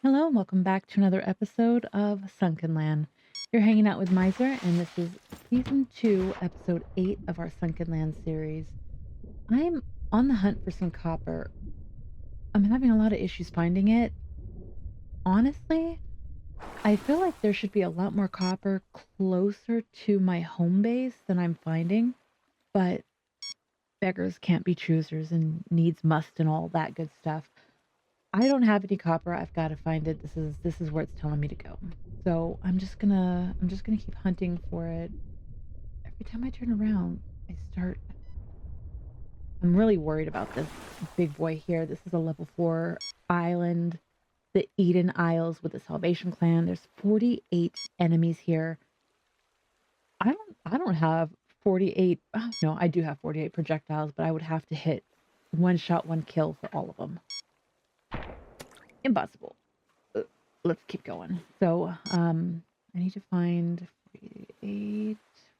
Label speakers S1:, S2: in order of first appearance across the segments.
S1: Hello, and welcome back to another episode of Sunkenland. You're hanging out with Mizer, and this is Season 2, Episode 8 of our Sunkenland series. I'm on the hunt for some copper. I'm having a lot of issues finding it. Honestly, I feel like there should be a lot more copper closer to my home base than I'm finding, but beggars can't be choosers and needs must and all that good stuff. I don't have any copper. I've got to find it. This is where it's telling me to go. So I'm just gonna keep hunting for it. Every time I turn around, I'm really worried about this big boy here. This is a level 4 island, the Eden Isles with the Salvation Clan. There's 48 enemies here. I don't have 48. Oh, no, I do have 48 projectiles, but I would have to hit one shot, one kill for all of them. Impossible. Let's keep going. So, I need to find 48,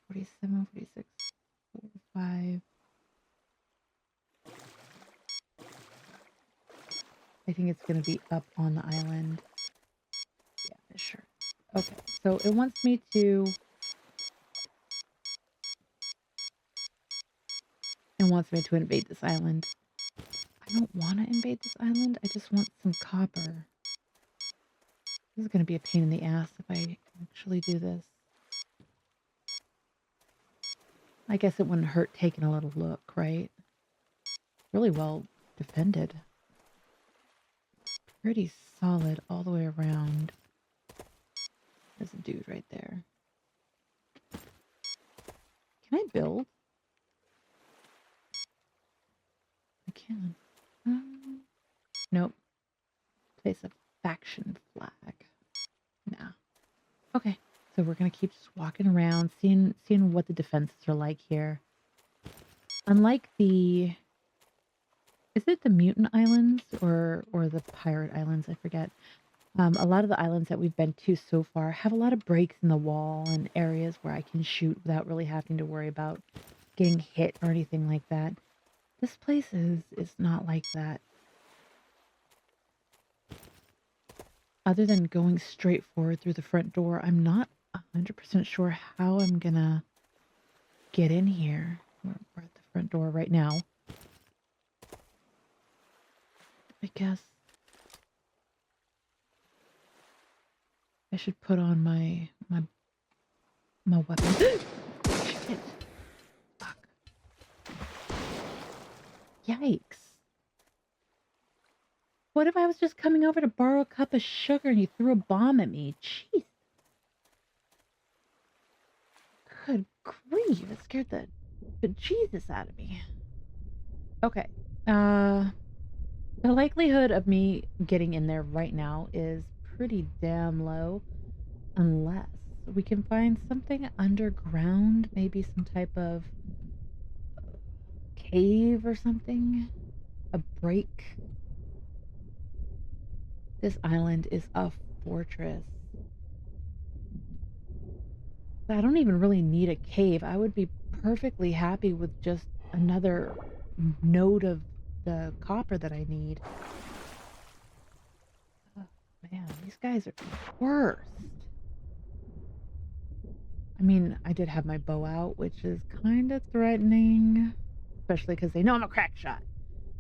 S1: 47, 46, 45. I think it's going to be up on the island. Yeah, sure. Okay, so it wants me to... It wants me to invade this island. I don't want to invade this island. I just want some copper. This is going to be a pain in the ass if I actually do this. I guess it wouldn't hurt taking a little look, right? Really well defended. Pretty solid all the way around. There's a dude right there. Can I build? I can. Nope. Place a faction flag. Nah. Okay. So we're gonna keep just walking around, seeing what the defenses are like here. Unlike the... Is it the Mutant Islands or the Pirate Islands? I forget. A lot of the islands that we've been to so far have a lot of breaks in the wall and areas where I can shoot without really having to worry about getting hit or anything like that. This place is not like that. Other than going straight forward through the front door, I'm not 100% sure how I'm gonna get in here. We're at the front door right now. I guess I should put on my weapon. Shit. Fuck. Yikes. What if I was just coming over to borrow a cup of sugar and you threw a bomb at me? Jeez. Good grief. It scared the bejesus out of me. Okay. The likelihood of me getting in there right now is pretty damn low. Unless we can find something underground. Maybe some type of cave or something. A break. This island is a fortress. I don't even really need a cave. I would be perfectly happy with just another node of the copper that I need. Oh, man, these guys are the worst. I mean, I did have my bow out, which is kind of threatening. Especially because they know I'm a crack shot.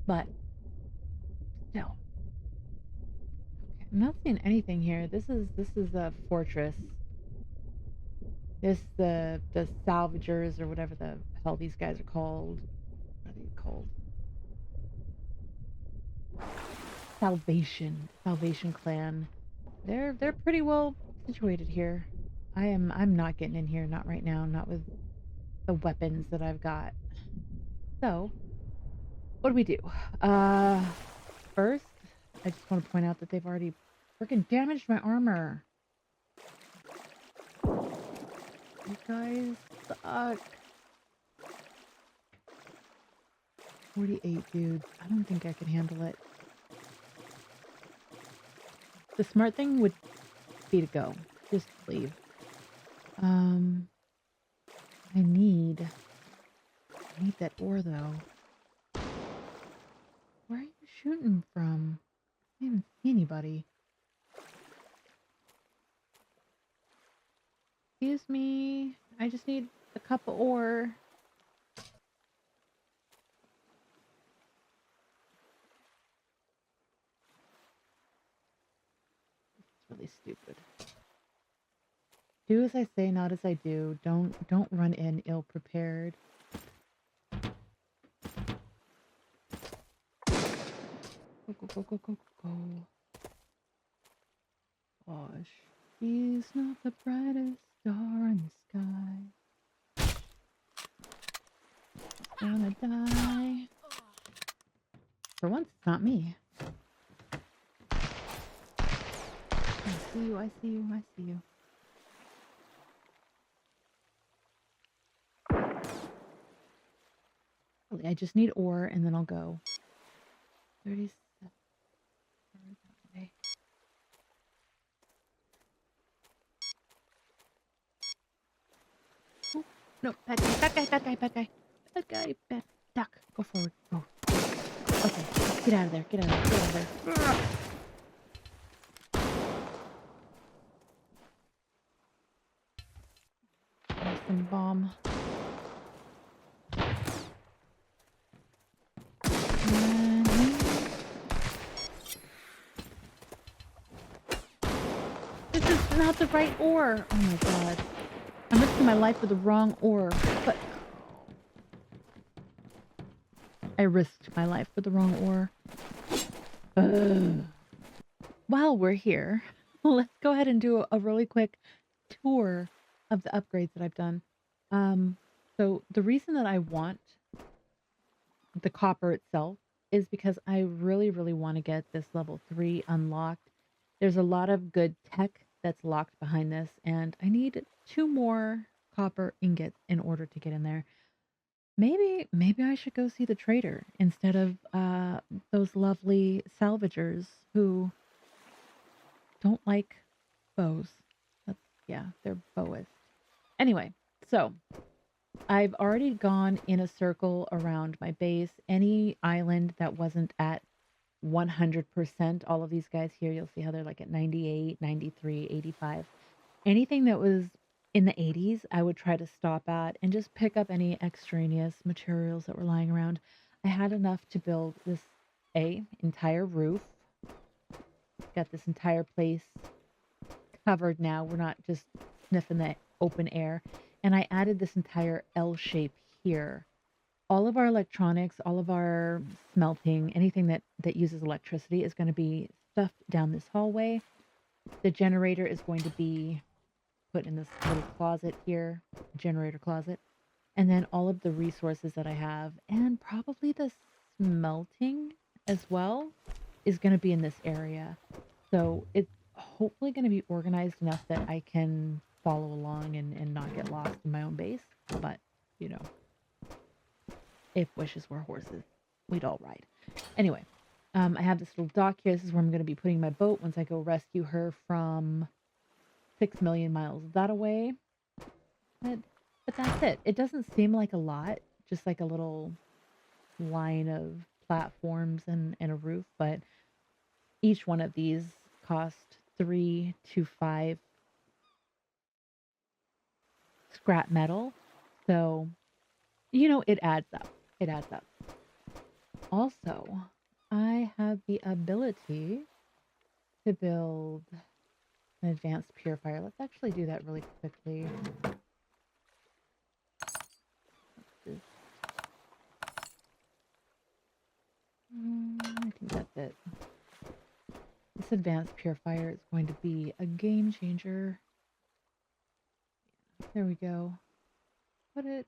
S1: But, still. Okay, I'm not seeing anything here. This is a fortress. The salvagers or whatever the hell these guys are called. What are they called? Salvation Clan. They're pretty well situated here. I'm not getting in here, not right now, not with the weapons that I've got. So, what do we do? First, I just want to point out that they've already freaking damaged my armor. You guys suck. 48 dudes. I don't think I can handle it. The smart thing would be to go. Just leave. I need that ore though. Where are you shooting from? I didn't even see anybody. Excuse me. I just need a cup of ore. It's really stupid. Do as I say, not as I do. Don't run in ill prepared. Go, go, go, go, go, go. Gosh, he's not the brightest star in the sky. He's gonna die. For once, it's not me. I see you, I see you, I see you. Really, I just need ore and then I'll go. 37. That way. Oh, no, bad guy, bad guy, bad guy, bad guy. Bad guy, bad duck. Go forward, go. Okay, get out of there, get out of there, get out of there. There's some bomb. This is not the right ore. Oh my god. I'm risking my life with the wrong ore. But I risked my life with the wrong ore. While we're here, let's go ahead and do a really quick tour of the upgrades that I've done. So the reason that I want the copper itself is because I really, really want to get this level 3 unlocked. There's a lot of good tech that's locked behind this, and I need 2 more copper ingots in order to get in there. Maybe I should go see the trader instead of those lovely salvagers who don't like bows. Yeah, they're bowists. Anyway, so I've already gone in a circle around my base. Any island that wasn't at 100%, all of these guys here, you'll see how they're like at 98, 93, 85. Anything that was in the 80s, I would try to stop at and just pick up any extraneous materials that were lying around. I had enough to build this entire roof. Got this entire place covered now. We're not just sniffing the open air. And I added this entire L shape here. All of our electronics, all of our smelting, anything that uses electricity is going to be stuffed down this hallway. The generator is going to be put in this little closet here, generator closet. And then all of the resources that I have, and probably the smelting as well, is going to be in this area. So it's hopefully going to be organized enough that I can follow along and not get lost in my own base. But, you know, if wishes were horses, we'd all ride. Anyway, I have this little dock here. This is where I'm going to be putting my boat once I go rescue her from 6 million miles that away. But that's it. It doesn't seem like a lot, just like a little line of platforms and a roof, but each one of these cost 3 to 5 scrap metal. So, you know, it adds up. It adds up. Also, I have the ability to build an advanced purifier. Let's actually do that really quickly. I think that's it. This advanced purifier is going to be a game changer. There we go. Put it.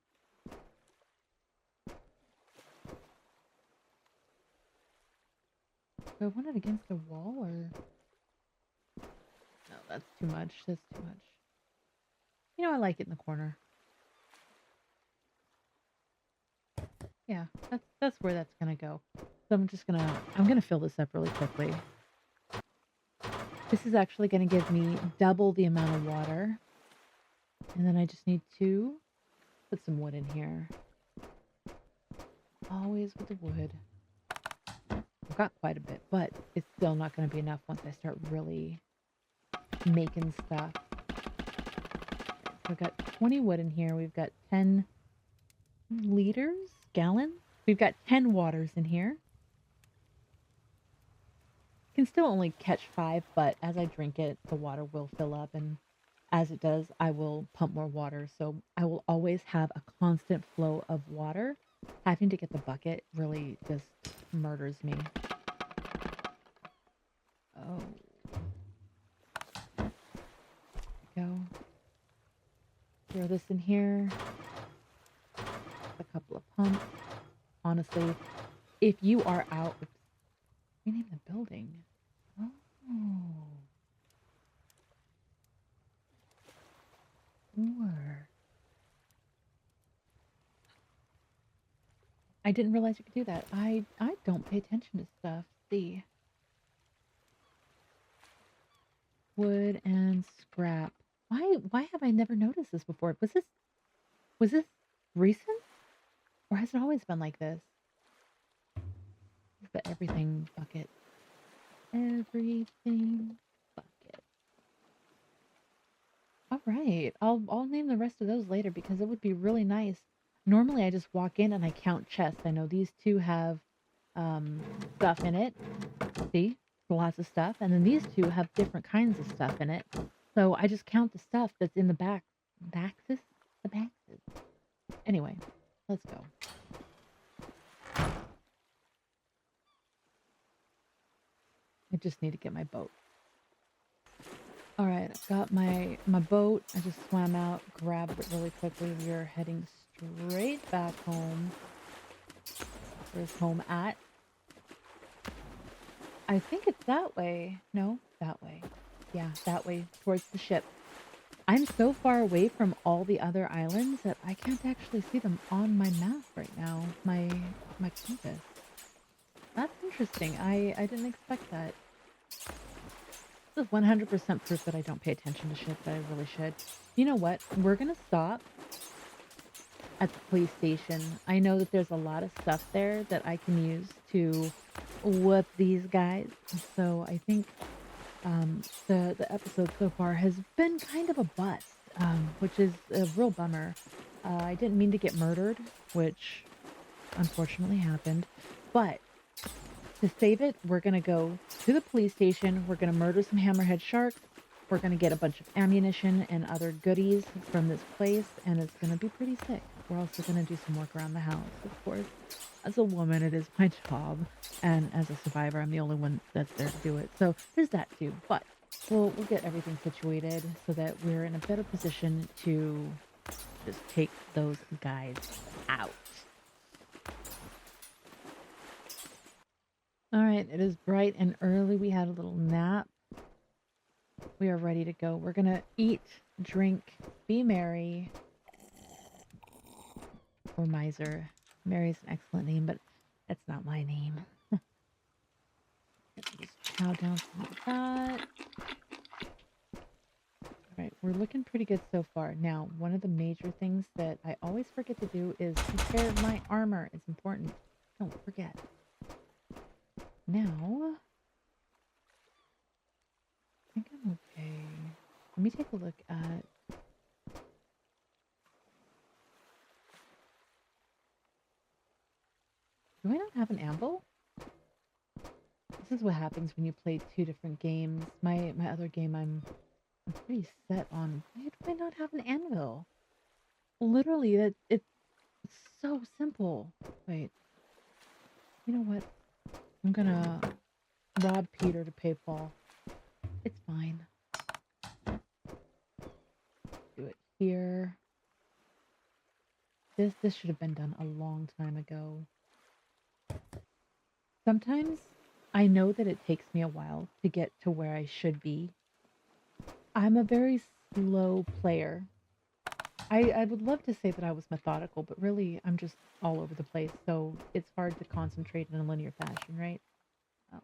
S1: Do I want it against a wall or? No, that's too much. That's too much. You know, I like it in the corner. Yeah, that's where that's gonna go. So I'm gonna fill this up really quickly. This is actually gonna give me double the amount of water. And then I just need to put some wood in here. Always with the wood. I've got quite a bit, but it's still not gonna be enough once I start really making stuff. So I've got 20 wood in here. We've got 10 gallons. We've got 10 waters in here. Can still only catch 5, but as I drink it, the water will fill up, and as it does, I will pump more water. So I will always have a constant flow of water. Having to get the bucket really just murders me. Oh. There we go. Throw this in here. A couple of pumps. Honestly, if you are out... Rename the building. Oh. Or... I didn't realize you could do that. I don't pay attention to stuff. See. Wood and scrap. Why have I never noticed this before? Was this recent? Or has it always been like this? The everything bucket. Everything bucket. Alright. I'll name the rest of those later because it would be really nice. Normally I just walk in and I count chests. I know these two have stuff in it. See? Lots of stuff. And then these two have different kinds of stuff in it. So I just count the stuff that's in the baxes? The baxes. Anyway, let's go. I just need to get my boat. Alright, I've got my boat. I just swam out, grabbed it really quickly. We are heading straight back home. Where's home at? I think it's that way. No, that way. Yeah, that way, towards the ship. I'm so far away from all the other islands that I can't actually see them on my map right now. My compass. That's interesting. I didn't expect that. This is 100% proof that I don't pay attention to shit, but I really should. You know what? We're gonna stop at the police station. I know that there's a lot of stuff there that I can use to whoop these guys. So I think the episode so far has been kind of a bust, which is a real bummer. I didn't mean to get murdered, which unfortunately happened, but to save it, we're going to go to the police station, we're going to murder some hammerhead sharks, we're going to get a bunch of ammunition and other goodies from this place, and it's going to be pretty sick. We're also going to do some work around the house, of course. As a woman, it is my job, and as a survivor, I'm the only one that's there to do it. So there's that too, but we'll get everything situated so that we're in a better position to just take those guys out. All right, it is bright and early. We had a little nap. We are ready to go. We're going to eat, drink, be merry. Or Mizer. Mary's an excellent name, but that's not my name. Just chow down some of that. Alright, we're looking pretty good so far. Now, one of the major things that I always forget to do is repair my armor. It's important. Don't forget. Now, I think I'm okay. Let me take a look at... Do I not have an anvil? This is what happens when you play two different games. My other game I'm pretty set on. Why do I not have an anvil? Literally, it's so simple. Wait. You know what? I'm gonna rob Peter to pay Paul. It's fine. Do it here. This should have been done a long time ago. Sometimes I know that it takes me a while to get to where I should be. I'm a very slow player. I would love to say that I was methodical, but really I'm just all over the place, so it's hard to concentrate in a linear fashion, right? Oh,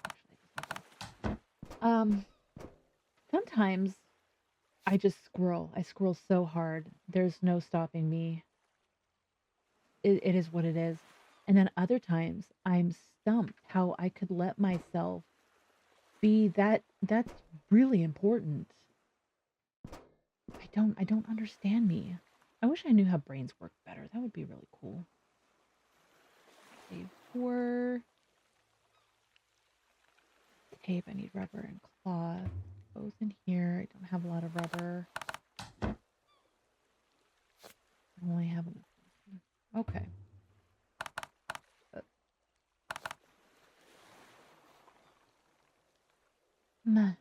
S1: actually, sometimes I just scroll. I scroll so hard. There's no stopping me. It is what it is. And then other times I'm stumped how I could let myself be that's really important. I I don't understand me. I wish I knew how brains work better. That would be really cool. Save 4. Tape, I need rubber and cloth. Both in here. I don't have a lot of rubber. I only have enough. Okay. Nah.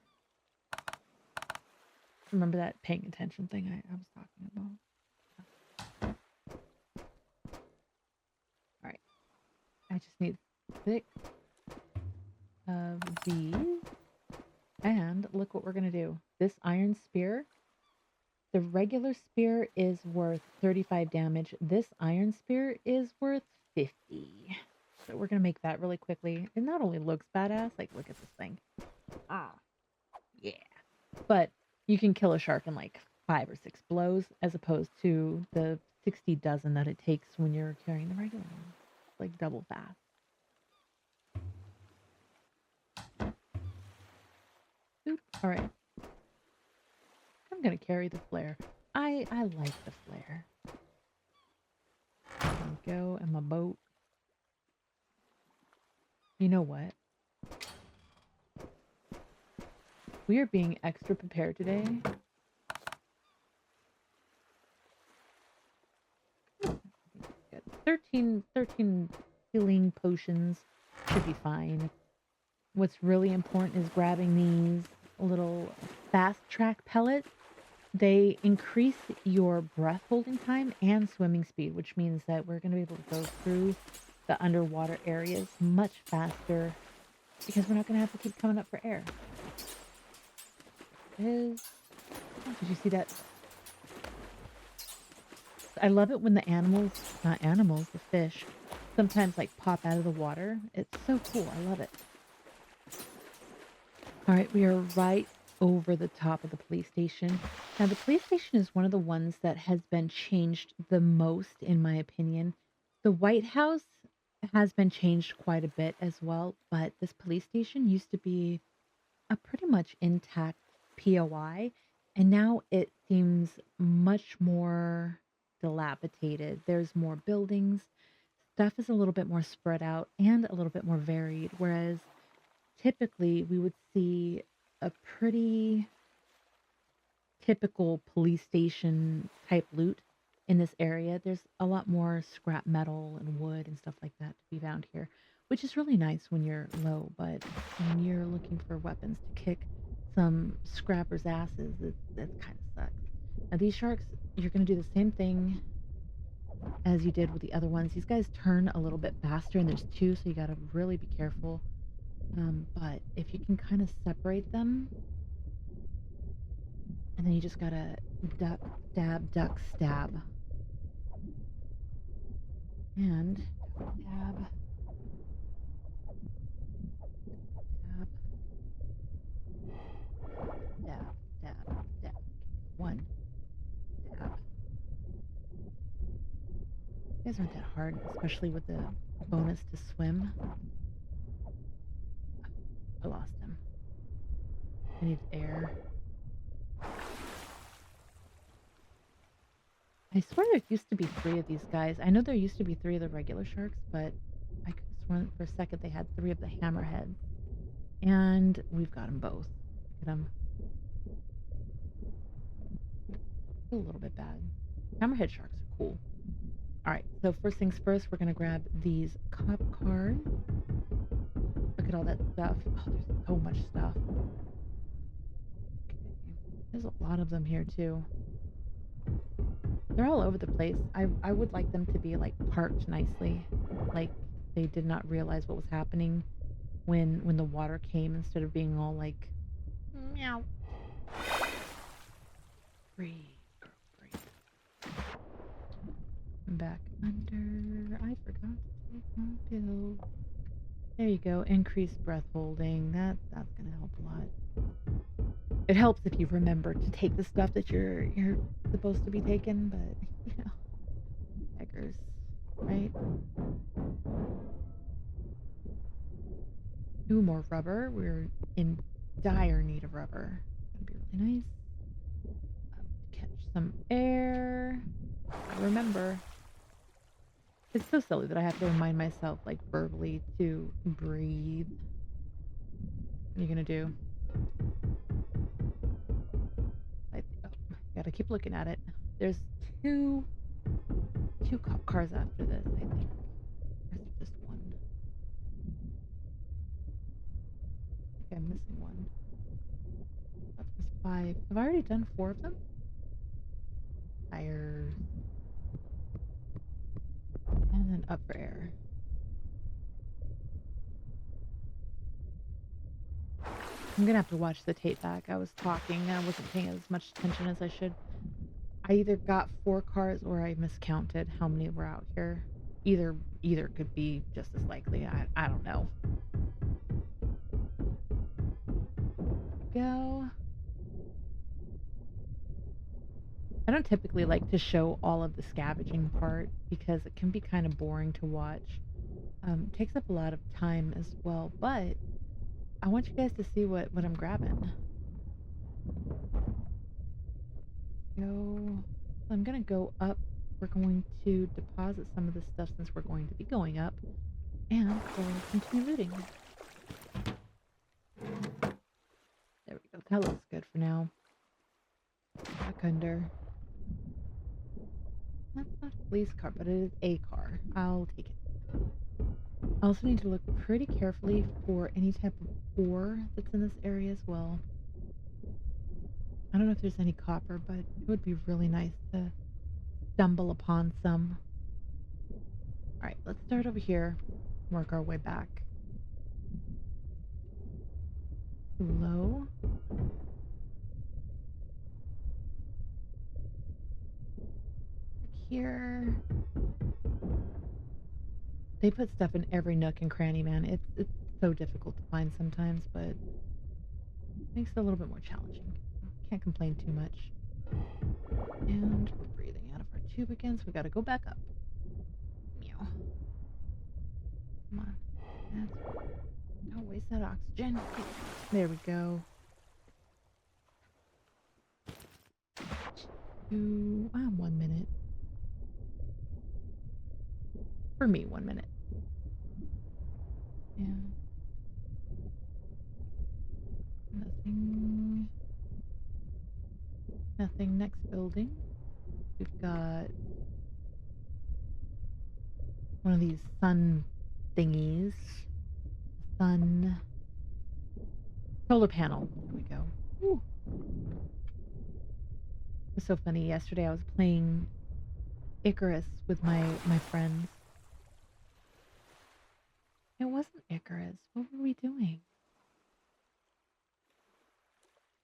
S1: Remember that paying attention thing I was talking about? Alright. I just need 6 of these. And look what we're going to do. This iron spear, the regular spear is worth 35 damage. This iron spear is worth 50. So we're going to make that really quickly. It not only looks badass, like look at this thing. Ah, yeah. But you can kill a shark in like 5 or 6 blows as opposed to the 60 dozen that it takes when you're carrying the regular one. It's like double fast. Oop. All right. I'm going to carry the flare. I like the flare. There we go. And my boat. You know what? We are being extra prepared today. 13 healing potions should be fine. What's really important is grabbing these little fast track pellets. They increase your breath holding time and swimming speed, which means that we're going to be able to go through the underwater areas much faster because we're not going to have to keep coming up for air. Did you see that? I love it when the the fish, sometimes like pop out of the water. It's so cool. I love it. All right, we are right over the top of the police station. Now, the police station is one of the ones that has been changed the most, in my opinion. The White House has been changed quite a bit as well, but this police station used to be a pretty much intact POI, and now it seems much more dilapidated. There's more buildings. Stuff is a little bit more spread out and a little bit more varied, whereas typically we would see a pretty typical police station type loot in this area. There's a lot more scrap metal and wood and stuff like that to be found here, which is really nice when you're low, but when you're looking for weapons to kick some scrappers' asses, that kind of sucks. Now these sharks, you're going to do the same thing as you did with the other ones. These guys turn a little bit faster, and there's 2, so you got to really be careful. But if you can kind of separate them, and then you just gotta duck, stab, duck, stab. And stab, stab, stab, stab, stab. 1, stab. You guys aren't that hard, especially with the bonus to swim. I lost him. I need air. I swear there used to be 3 of these guys. I know there used to be 3 of the regular sharks, but I could have sworn for a second they had 3 of the hammerheads. And we've got them both. Look at them. A little bit bad. Hammerhead sharks are cool. Alright, so first things first, we're going to grab these cop cars. Look at all that stuff. Oh, there's so much stuff. Okay. There's a lot of them here, too. They're all over the place. I would like them to be, like, parked nicely. Like, they did not realize what was happening when the water came, instead of being all, like, meow. Breathe, girl, breathe. Back under. I forgot to take my pill. There you go. Increased breath holding. That's gonna help a lot. It helps if you remember to take the stuff that you're supposed to be taking, but you know, beggars, right? Ooh, more rubber. We're in dire need of rubber. That'd be really nice. Catch some air. Remember, it's so silly that I have to remind myself, like, verbally to breathe. What are you gonna do? Gotta keep looking at it. There's two cop cars after this, I think. Or is there just one? I think I'm missing one. That was 5. Have I already done 4 of them? Tires. And then up for air. I'm gonna have to watch the tape back. I was talking and I wasn't paying as much attention as I should. I either got 4 cars or I miscounted how many were out here. Either could be just as likely. I don't know. Go. I don't typically like to show all of the scavenging part because it can be kind of boring to watch. It takes up a lot of time as well, but I want you guys to see what I'm grabbing. Go. So I'm gonna go up. We're going to deposit some of this stuff since we're going to be going up, and we'll continue looting. There we go. That looks good for now. Back under. That's not a police car, but it is a car. I'll take it. I also need to look pretty carefully for any type of ore that's in this area as well. I don't know if there's any copper, but it would be really nice to stumble upon some. Alright, let's start over here. Work our way back. Low. Here. They put stuff in every nook and cranny, man. It's so difficult to find sometimes, but it makes it a little bit more challenging. Can't complain too much. And we're breathing out of our tube again, so we gotta go back up. Meow. Come on. Don't waste that oxygen. There we go. 1 minute. For me, 1 minute. And nothing next building. We've got one of these sun thingies. Solar panel. There we go. Ooh. It was so funny. Yesterday I was playing Icarus with my friends. It wasn't Icarus. What were we doing?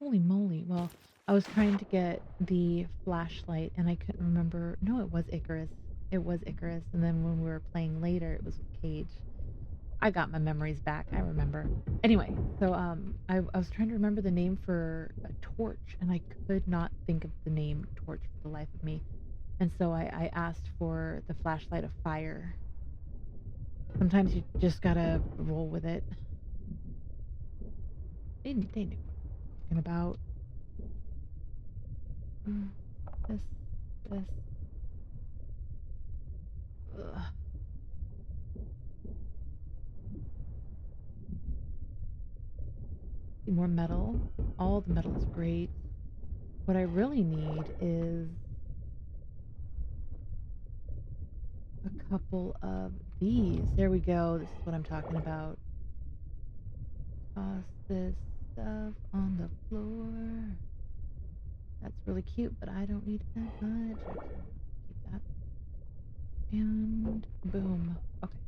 S1: Holy moly. Well, I was trying to get the flashlight and I couldn't remember. No, it was Icarus. It was Icarus. And then when we were playing later, it was with Cage. I got my memories back. I remember. Anyway, so I was trying to remember the name for a torch, and I could not think of the name torch for the life of me. And so I asked for the flashlight of fire. Sometimes you just gotta roll with it. They knew what I was talking about. This. Ugh. More metal. All the metal is great. What I really need is a couple of these. There we go. This is what I'm talking about. Toss this stuff on the floor. That's really cute, but I don't need that much. Keep that. And boom. Okay.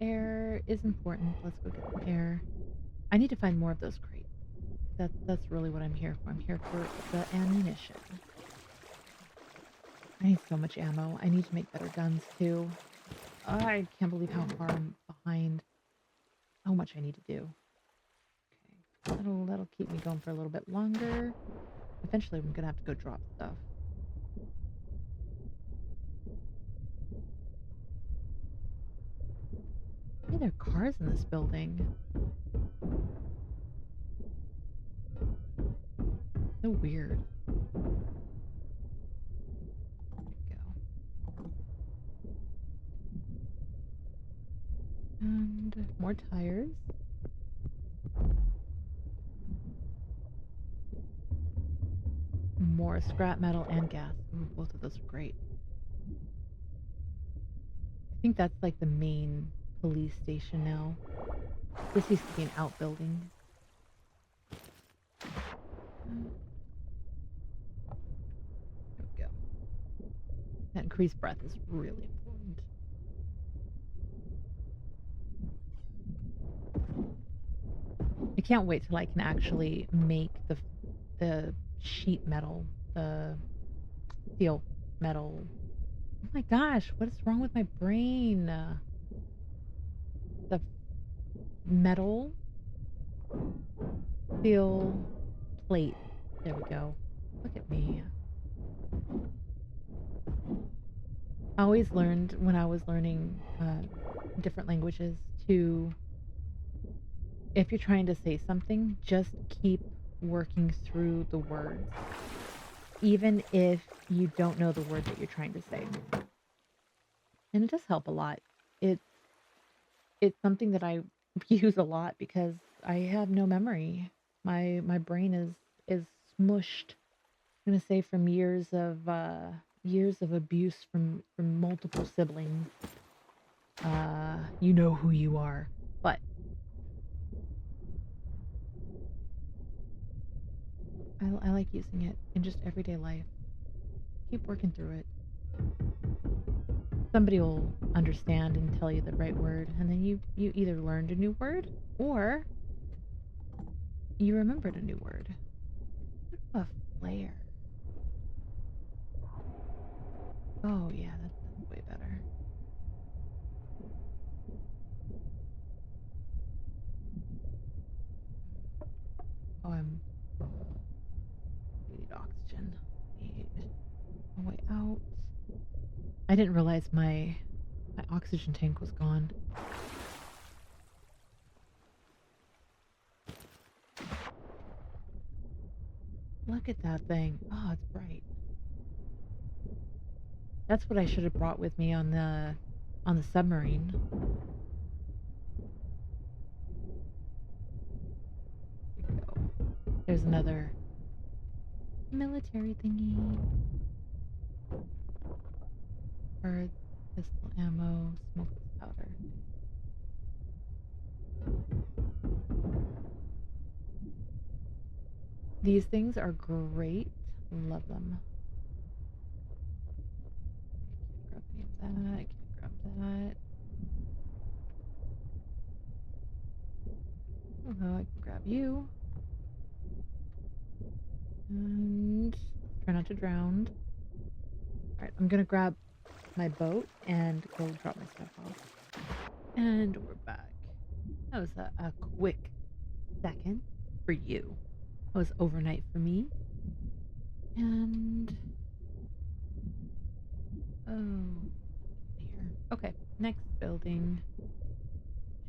S1: Air is important. Let's go get some air. I need to find more of those crates. That's really what I'm here for. I'm here for the ammunition. I need so much ammo. I need to make better guns too. I can't believe how far I'm behind. How much I need to do. Okay, that'll keep me going for a little bit longer. Eventually, I'm gonna have to go drop stuff. Hey, there are cars in this building. So weird. More tires. More scrap metal and gas. Ooh, both of those are great. I think that's like the main police station now. This used to be an outbuilding. There we go. That increased breath is really important. I can't wait till I can actually make the sheet metal, the steel metal. Oh my gosh, what is wrong with my brain? The metal steel plate. There we go. Look at me. I always learned when I was learning different languages to, if you're trying to say something, just keep working through the words, even if you don't know the word that you're trying to say. And it does help a lot. It's something that I use a lot because I have no memory. My brain is smushed. I'm gonna say from years of abuse from multiple siblings. You know who you are, but I like using it in just everyday life. Keep working through it. Somebody will understand and tell you the right word, and then you either learned a new word or you remembered a new word. A flare. Oh yeah, that's way better. Oh, I need oxygen. Need a way out. I didn't realize my oxygen tank was gone. Look at that thing. Oh, it's bright. That's what I should have brought with me on the submarine. Here we go. There's another military thingy. Or pistol ammo, smokeless powder. These things are great. Love them. I can't grab any of that. I can't grab that. Although I can grab you. And try not to drown. Alright, I'm gonna grab my boat and go drop my stuff off. And we're back. That was a quick second for you. It was overnight for me. And oh, here. Okay, next building.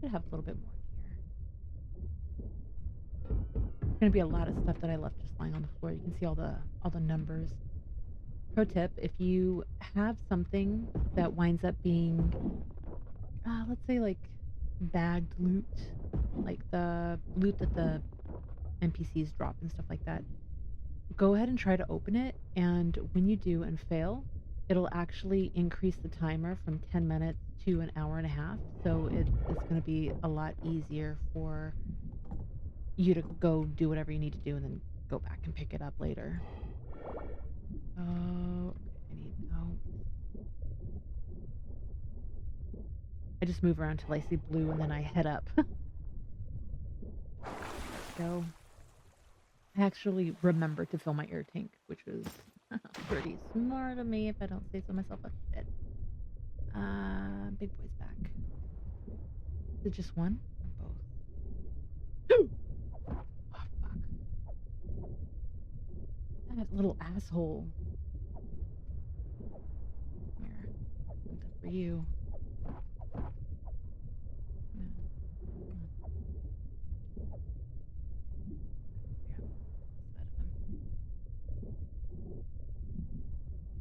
S1: Should have a little bit more here. There's gonna be a lot of stuff that I left just lying on the floor. You can see all the numbers. Pro tip: if you have something that winds up being, let's say like bagged loot, like the loot that the NPCs drop and stuff like that, go ahead and try to open it, and when you do and fail, it'll actually increase the timer from 10 minutes to an hour and a half. So it's going to be a lot easier for you to go do whatever you need to do and then go back and pick it up later. Oh, I need out. I just move around till I see blue and then I head up. Let's go. I actually remembered to fill my air tank, which was pretty smart of me if I don't say so myself. A bit. Big boy's back. Is it just one or both? Oh, fuck. That little asshole. Here. Something for you. Come on.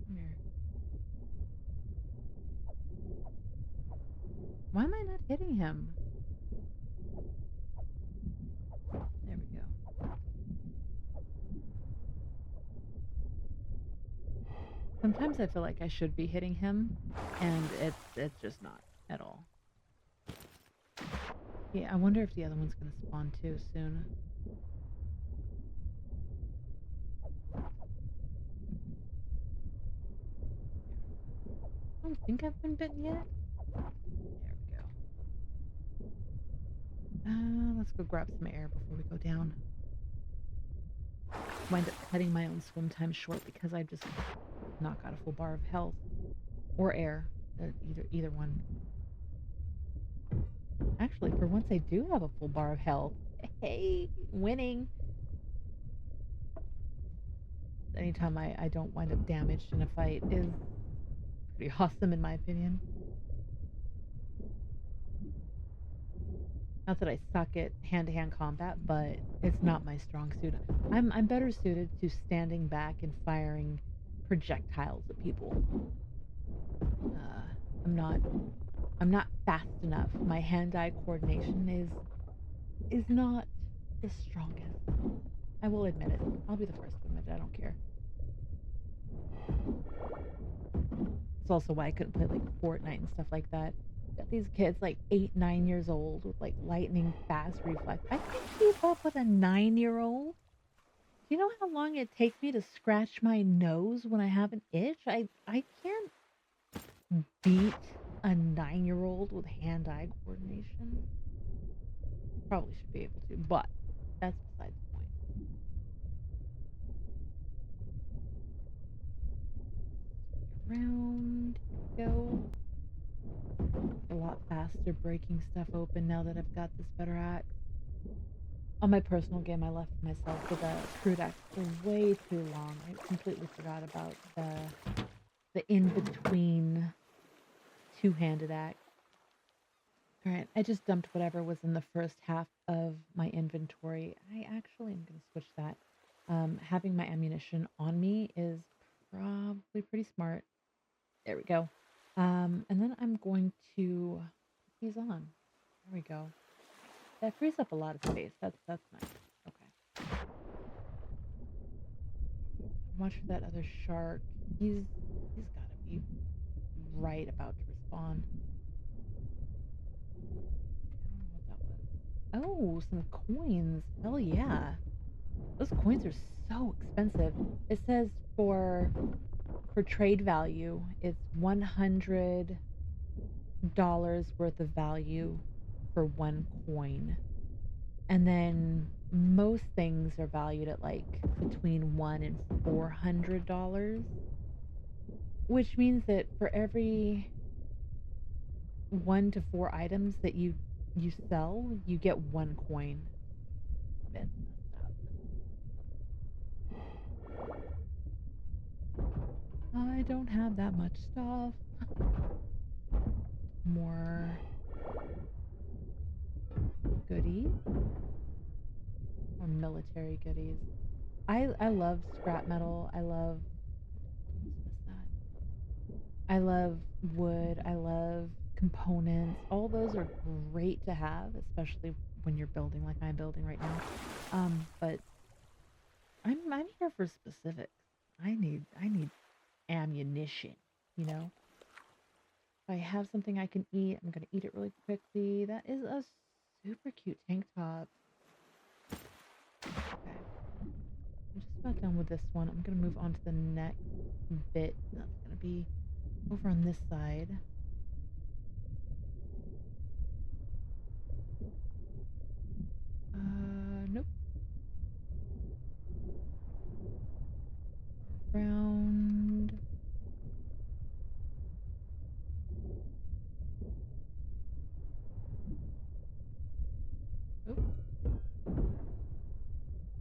S1: Come here. Why am I not hitting him? Sometimes I feel like I should be hitting him, and it's just not at all. Yeah, I wonder if the other one's gonna spawn too soon. I don't think I've been bitten yet. There we go. Let's go grab some air before we go down. Wind up cutting my own swim time short because I've just not got a full bar of health or air. Either one. Actually, for once I do have a full bar of health. Hey, winning. Anytime I don't wind up damaged in a fight is pretty awesome in my opinion. Not that I suck at hand-to-hand combat, but it's not my strong suit. I'm better suited to standing back and firing projectiles at people. I'm not fast enough. My hand-eye coordination is not the strongest. I will admit it. I'll be the first to admit it. I don't care. It's also why I couldn't play like Fortnite and stuff like that. Got these kids like 8, 9 years old with like lightning fast reflex. I can't keep up with a 9-year-old. Do you know how long it takes me to scratch my nose when I have an itch? I can't beat a 9-year-old with hand-eye coordination. Probably should be able to, but that's beside the point. Around, go. A lot faster breaking stuff open now that I've got this better axe. On my personal game, I left myself with a crude axe for way too long. I completely forgot about the in-between two-handed axe. Alright, I just dumped whatever was in the first half of my inventory. I actually am going to switch that. Having my ammunition on me is probably pretty smart. There we go. And then I'm going to put these on. There we go. That frees up a lot of space. That's nice. Okay. Watch for that other shark. He's gotta be right about to respawn. I don't know what that was. Oh, some coins. Hell yeah. Those coins are so expensive. It says for trade value, it's $100 worth of value for one coin. And then most things are valued at like between $100 and $400, which means that for every 1 to 4 items that you sell, you get 1 coin. That's messed up. I don't have that much stuff. More goodies or military goodies. I love scrap metal. I love I love wood. I love components. All those are great to have, especially when you're building like I'm building right now. But I'm here for specifics. I need ammunition, you know? If I have something I can eat, I'm gonna eat it really quickly. That is a super cute tank top. Okay. I'm just about done with this one. I'm gonna move on to the next bit. That's gonna be over on this side. Nope. Round. Oop.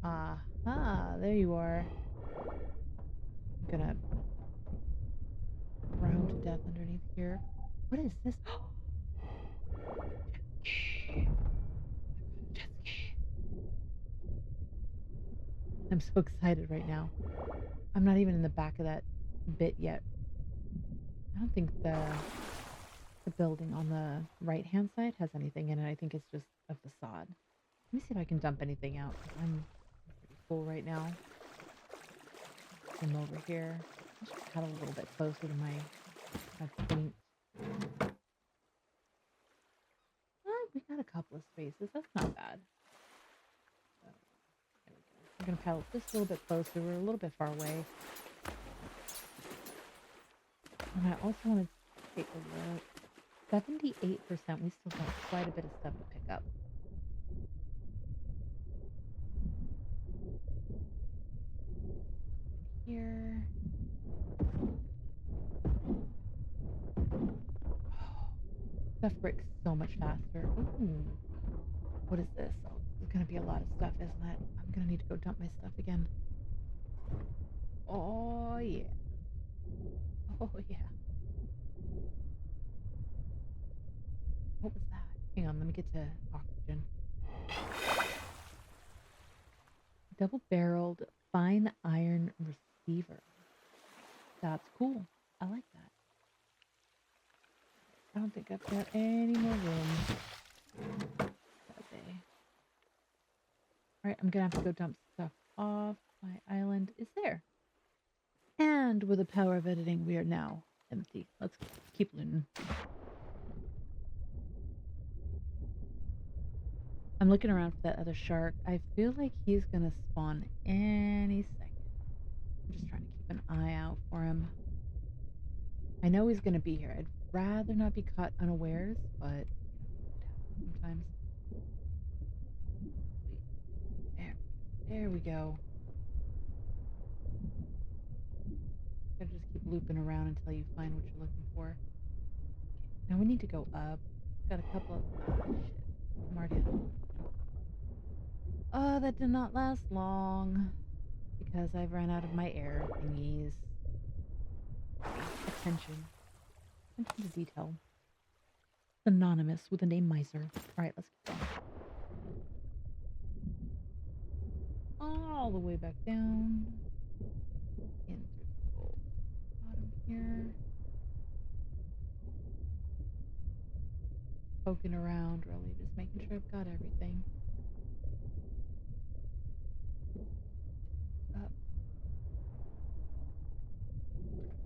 S1: Aha, there you are. I'm gonna round to death underneath here. What is this? I'm so excited right now. I'm not even in the back of that bit yet. I don't think the building on the right-hand side has anything in it. I think it's just a facade. Let me see if I can dump anything out. I'm pretty full right now. Come over here. Just cut a little bit closer to my point. Oh, we got a couple of spaces. That's not bad. So, there we go. We're gonna paddle just a little bit closer. We're a little bit far away. And I also want to take a look. 78%. We still got quite a bit of stuff to pick up. Here. Stuff breaks so much faster. Ooh. What is this? Oh, this is going to be a lot of stuff, isn't it? I'm going to need to go dump my stuff again. Oh, yeah. Oh, yeah. What was that? Hang on, let me get to oxygen. Double-barreled fine iron receiver. That's cool. I like that. I don't think I've got any more room. Alright, I'm gonna have to go dump stuff off. My island is there. And with the power of editing, we are now empty. Let's keep looting. I'm looking around for that other shark. I feel like he's gonna spawn any second. I'm just trying to keep an eye out for him. I know he's gonna be here. I'd rather not be caught unawares, but you know, it happens sometimes. There we go. Gotta just keep looping around until you find what you're looking for. Okay, now we need to go up. Got a couple of... Oh, shit. I'm already at... Oh, that did not last long. Because I've run out of my air thingies. Attention. Attention to detail. Synonymous with the name Mizer. Alright, let's keep going. All the way back down. In through the little bottom here. Poking around, really. Just making sure I've got everything. Up.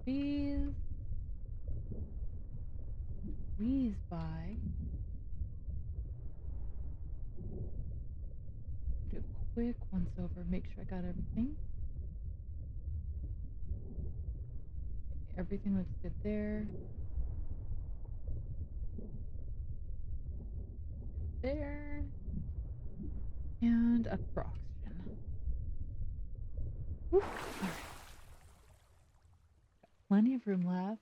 S1: Squeeze. Squeeze by. Do a quick once over. Make sure I got everything. Everything looks good there. There. And up for oxygen. Whew. All right. Got plenty of room left.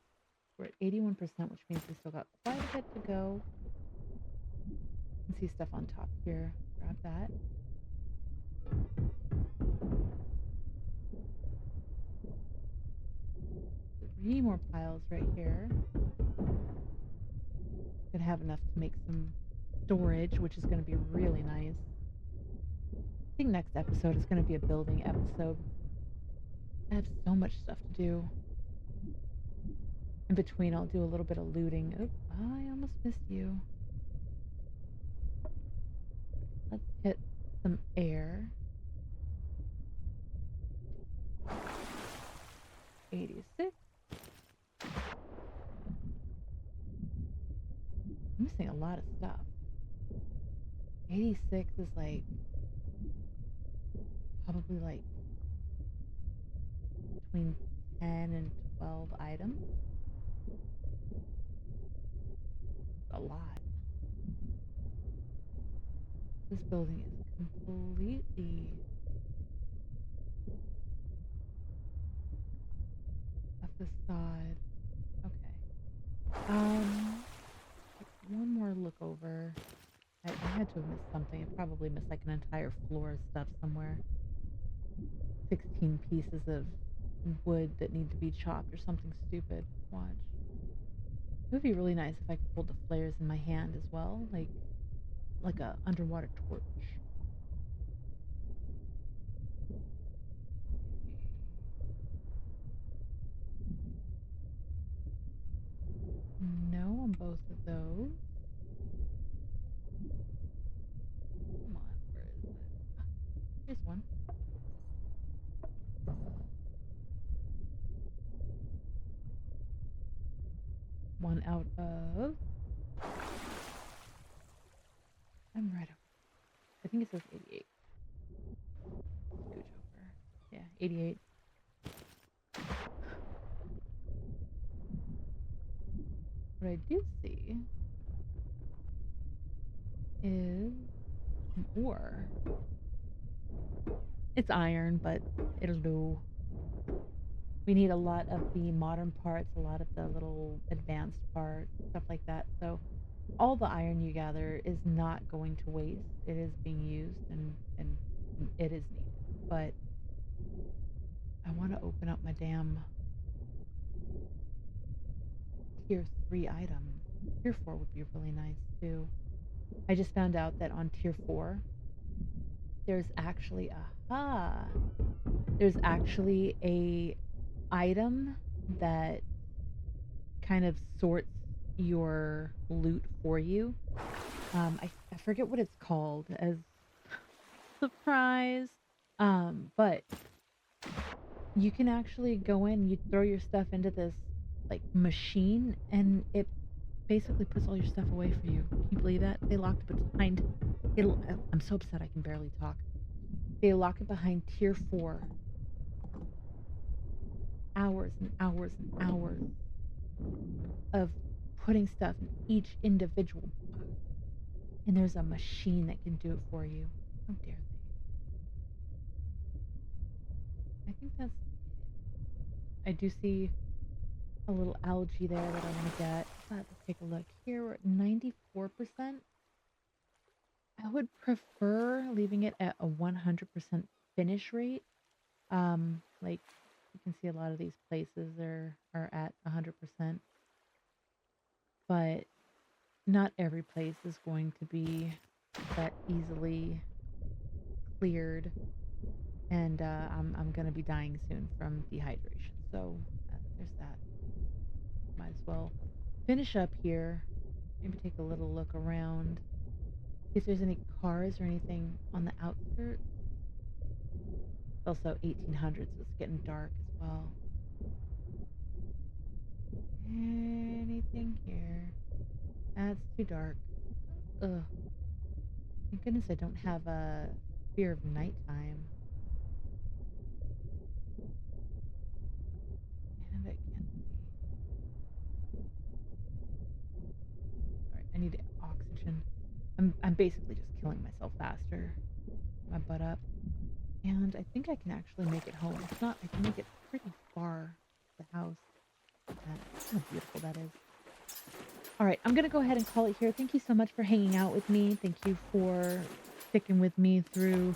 S1: We're at 81%, which means we still got quite a bit to go. You can see stuff on top here. Grab that. 3 more piles right here. Gonna have enough to make some storage, which is gonna be really nice. I think next episode is gonna be a building episode. I have so much stuff to do. In between, I'll do a little bit of looting. Oh, I almost missed you. Let's hit some air. 86. I'm missing a lot of stuff. 86 is like probably like between 10 and 12 items. A lot. This building is completely a facade. Okay. One more look over. I had to have missed something. I probably missed like an entire floor of stuff somewhere. 16 pieces of wood that need to be chopped or something stupid. Watch. It would be really nice if I could hold the flares in my hand as well, like a underwater torch. No on both of those. Come on, where is it? Ah, here's one. one out of... I'm right over. I think it says 88. Scooch over. Yeah, 88. What I do see is some ore. It's iron, but it'll do. We need a lot of the modern parts, a lot of the little advanced parts, stuff like that. So all the iron you gather is not going to waste. It is being used and it is needed. But I want to open up my damn tier 3 items. Tier 4 would be really nice too. I just found out that on tier 4, there's actually there's actually a item that kind of sorts your loot for you. I forget what it's called as surprise. But you can actually go in, you throw your stuff into this like machine, and it basically puts all your stuff away for you. Can you believe that? They locked it behind. I'm so upset I can barely talk. They lock it behind tier 4. Hours and hours and hours of putting stuff in each individual box. And there's a machine that can do it for you. How dare they? I think that's it. I do see a little algae there that I want to get. But let's take a look. Here we're at 94%. I would prefer leaving it at a 100% finish rate. Like you can see a lot of these places are at 100%. But not every place is going to be that easily cleared. And I'm going to be dying soon from dehydration. So there's that. Might as well finish up here. Maybe take a little look around. See if there's any cars or anything on the outskirts. It's also 1800s, so it's getting dark as well. Anything here? That's too dark. Ugh. Thank goodness I don't have a fear of nighttime. And I can't see. Alright, I need oxygen. I'm basically just killing myself faster. My butt up. And I think I can actually make it home. If not, I can make it pretty far to the house. That's how beautiful that is. Alright, I'm going to go ahead and call it here. Thank you so much for hanging out with me. Thank you for sticking with me through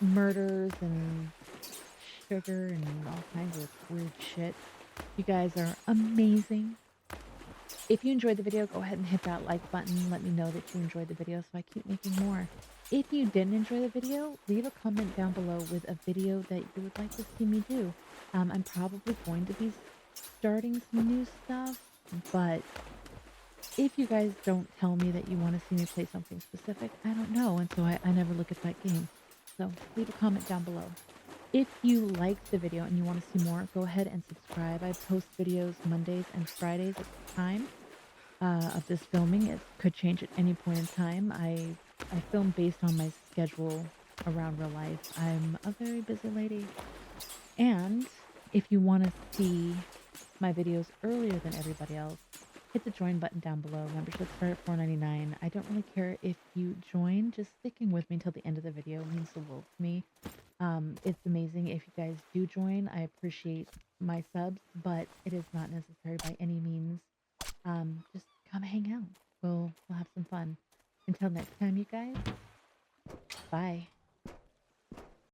S1: murders and sugar and all kinds of weird shit. You guys are amazing. If you enjoyed the video, go ahead and hit that like button. Let me know that you enjoyed the video so I keep making more. If you didn't enjoy the video, leave a comment down below with a video that you would like to see me do. I'm probably going to be starting some new stuff, but if you guys don't tell me that you want to see me play something specific, I don't know, and so I never look at that game. So leave a comment down below. If you liked the video and you want to see more, go ahead and subscribe. I post videos Mondays and Fridays at the time of this filming. It could change at any point in time. I film based on my schedule around real life. I'm a very busy lady. And if you want to see my videos earlier than everybody else, hit the join button down below. Memberships start at $4.99. I don't really care if you join. Just sticking with me until the end of the video means the world to me. It's amazing if you guys do join. I appreciate my subs, but it is not necessary by any means. Just come hang out. We'll have some fun. Until next time, you guys. Bye.